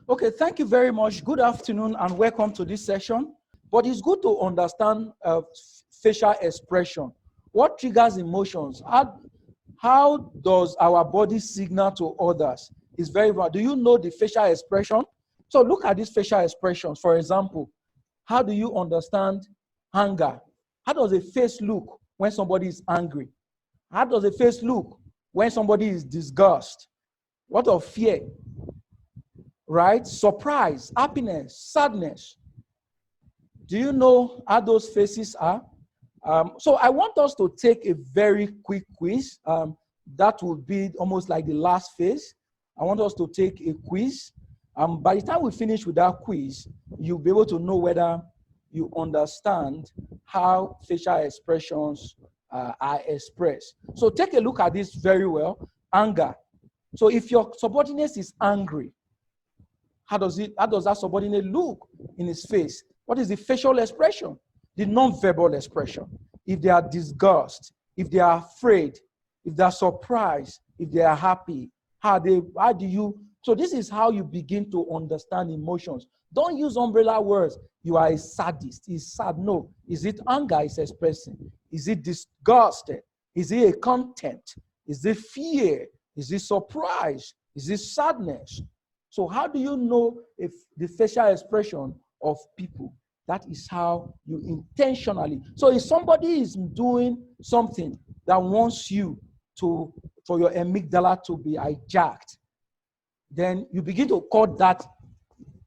Okay, thank you very much. Good afternoon and welcome to this session. But it's good to understand facial expression. What triggers emotions? How does our body signal to others? It's very important. Do you know the facial expression? So look at these facial expressions. For example, how do you understand anger? How does a face look when somebody is angry? How does a face look when somebody is disgusted? What of fear? Right? Surprise, happiness, sadness. Do you know how those faces are? So I want us to take a very quick quiz. That will be almost like the last phase. I want us to take a quiz. By the time we finish with that quiz, you'll be able to know whether you understand how facial expressions are expressed. So take a look at this very well. Anger. So if your subordinate is angry, how does that subordinate look in his face? What is the facial expression? The non-verbal expression. If they are disgusted, if they are afraid, if they are surprised, if they are happy, so this is how you begin to understand emotions. Don't use umbrella words. You are a sadist. Is sad? No. Is it anger is expressing? Is it disgusted? Is it a content? Is it fear? Is it surprise? Is it sadness? So how do you know if the facial expression of people? That is how you intentionally. So if somebody is doing something that wants you for your amygdala to be hijacked, then you begin to call that,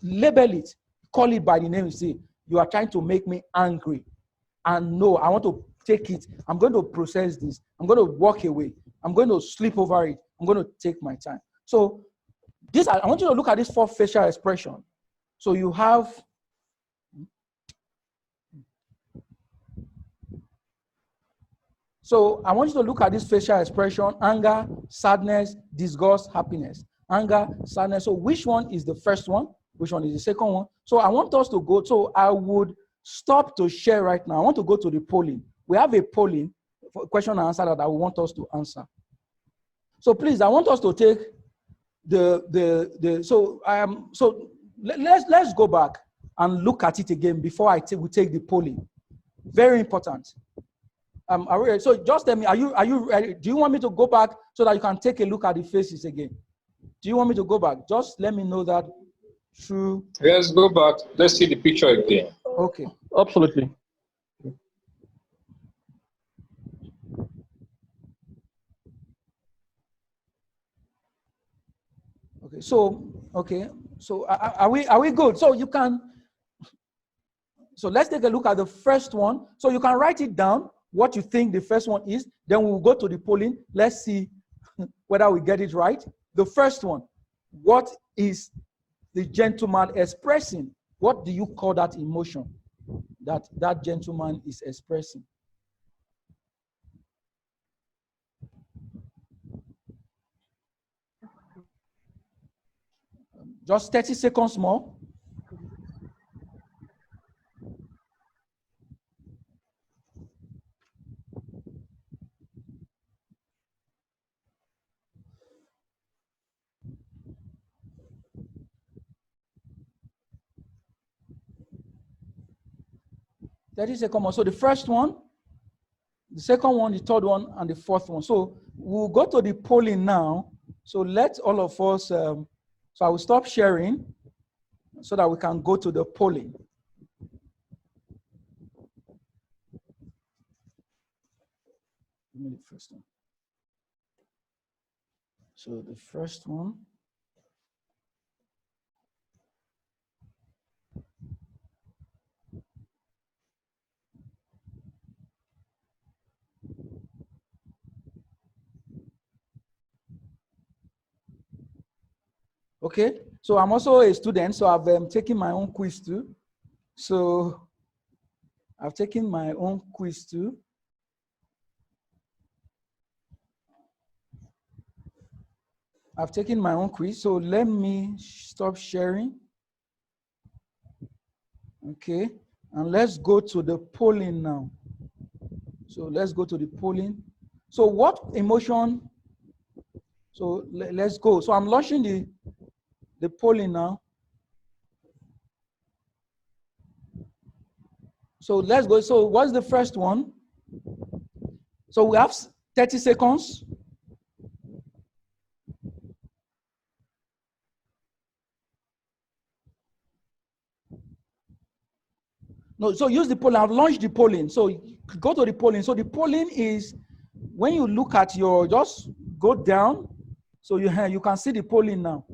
label it, call it by the name. You say, you are trying to make me angry. And no, I want to take it. I'm going to process this. I'm going to walk away. I'm going to sleep over it. I'm going to take my time. So I want you to look at this 4 facial expression. So you have I want you to look at this facial expression: anger, sadness, disgust, happiness. Anger, sadness. So which one is the first one? Which one is the second one? So I want us to go. So I would stop to share right now. I want to go to the polling. We have a polling for question and answer that I want us to answer. So please, I want us to take let's go back and look at it again before we take the polling. Very important. So just tell me, are you ready? Do you want me to go back so that you can take a look at the faces again? Do you want me to go back? Just let me know that through. Let's go back. Let's see the picture again. Okay. Absolutely. Okay. So are we good? So you can. So let's take a look at the first one. So you can write it down, what you think the first one is. Then we'll go to the polling. Let's see whether we get it right. The first one, what is the gentleman expressing? What do you call that emotion that gentleman is expressing? Just 30 seconds more. So the first one, the second one, the third one, and the fourth one. So we'll go to the polling now. So let all of us, so I will stop sharing so that we can go to the polling. Give me the first one. So the first one. Okay, so I'm also a student, so I've taken my own quiz too. So I've taken my own quiz too. I've taken my own quiz, so let me stop sharing. Okay, and let's go to the polling now. So let's go to the polling. So what emotion? So let's go. So I'm launching the polling now. So let's go. So what's the first one? So we have 30 seconds. No, so use the polling. I've launched the polling. So go to the polling. So the polling is when you look at your, just go down. So you can see the polling now.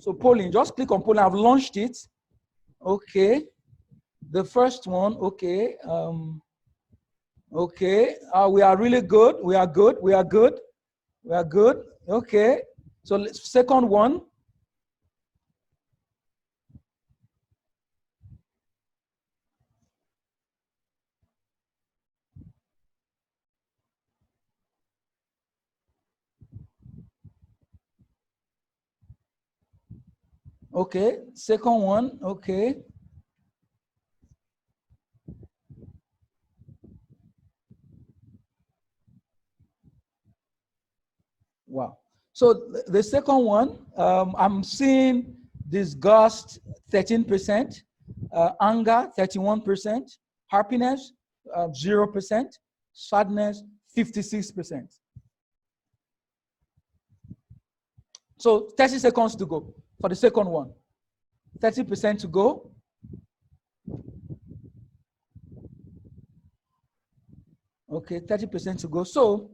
So polling, just click on polling. I've launched it. Okay. The first one, okay. Okay. We are really good. We are good. We are good. We are good. Okay. So second one. Okay. Second one. Okay. Wow. So the second one, I'm seeing disgust 13%, anger 31%, happiness 0%, sadness 56%. So 30 seconds to go for the second one. 30% to go. Okay, 30% to go. So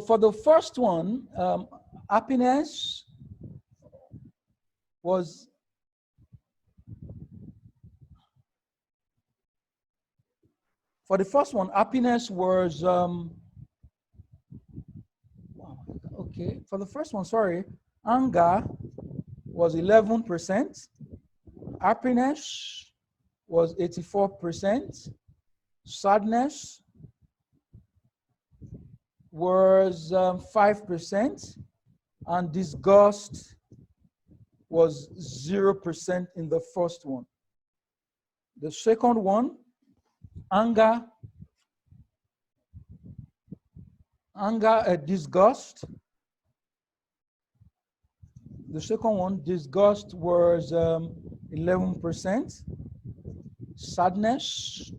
for the first one, happiness was for the first one, happiness was okay. For the first one, sorry, anger was 11%, happiness was 84%, sadness was 5%, and disgust was 0% in the first one. The second one, anger, disgust. The second one, disgust, was 11%. Sadness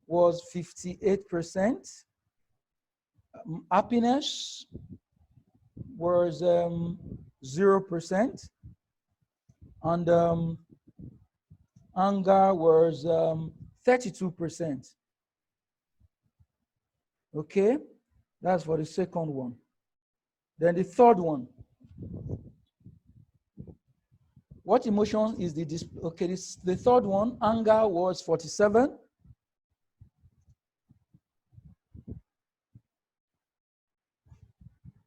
was 58%. Happiness was 0%. And anger was 32%. Okay, that's for the second one. Then the third one. What emotion is the okay? The third one, anger was 47.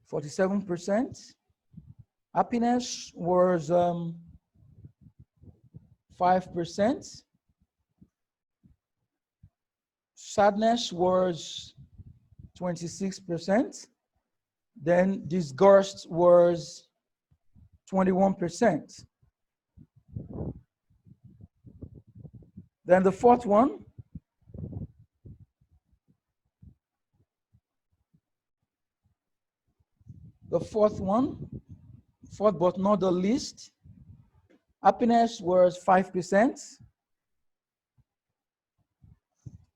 %. Happiness was 5%. Sadness was 26%. Then disgust was 21%. Then the fourth one, fourth but not the least, happiness was 5%.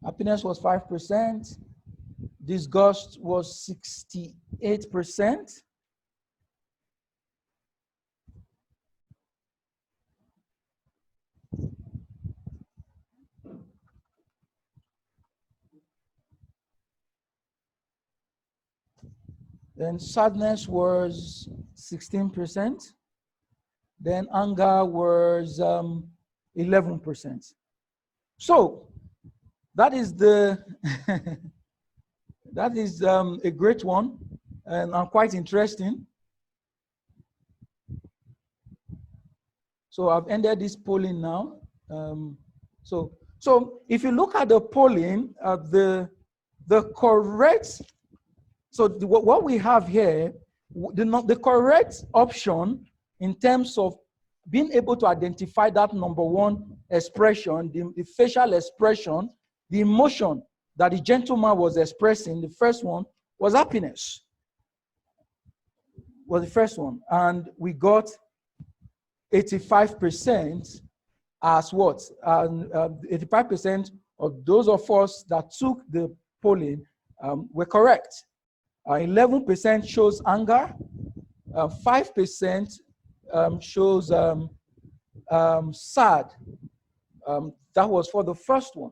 Happiness was 5%. Disgust was 68%. Then sadness was 16%. Then anger was 11%. So that is the that is a great one and quite interesting. So I've ended this polling now. So if you look at the polling, the correct, so what we have here, the correct option in terms of being able to identify that number one expression, the facial expression, the emotion that the gentleman was expressing, the first one was happiness. was the first one. And we got 85% as what? 85% of those of us that took the polling were correct. 11% shows anger. 5% shows sad. That was for the first one.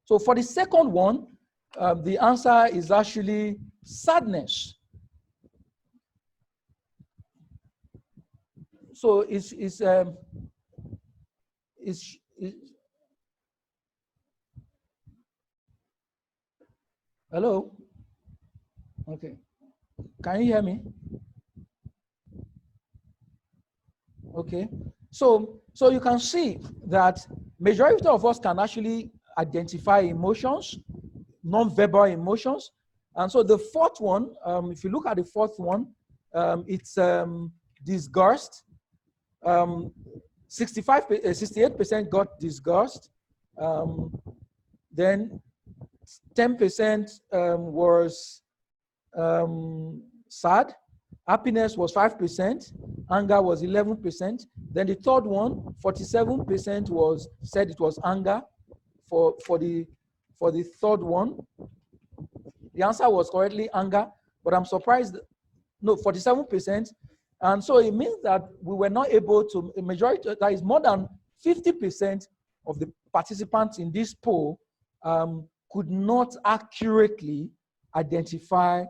So for the second one, the answer is actually sadness. So it's hello? Okay. Can you hear me? Okay. So you can see that majority of us can actually identify emotions, non-verbal emotions. And so the fourth one, if you look at the fourth one, it's disgust. 68% got disgust. Then 10% was sad. Happiness was 5%. Anger was 11%. Then the third one, 47% said it was anger for the third one. The answer was correctly anger, but I'm surprised. No, 47%. And so it means that we were not able to, a majority, that is more than 50% of the participants in this poll could not accurately identify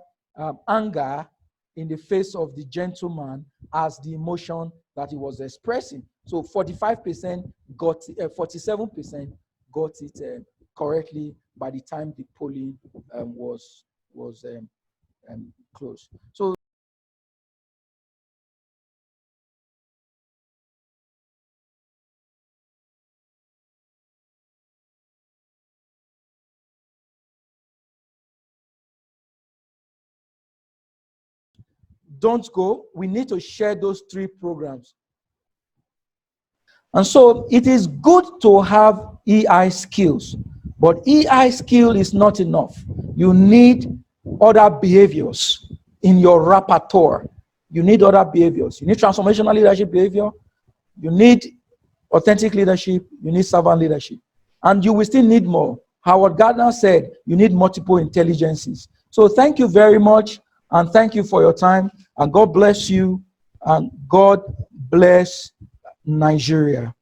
anger in the face of the gentleman as the emotion that he was expressing. So 45% got, 47% got it correctly by the time the polling was closed. So don't go. We need to share those 3 programs. And so it is good to have EI skills, but EI skill is not enough. You need other behaviors in your repertoire. You need other behaviors. You need transformational leadership behavior. You need authentic leadership. You need servant leadership. And you will still need more. Howard Gardner said you need multiple intelligences. So thank you very much, and thank you for your time, and God bless you, and God bless Nigeria.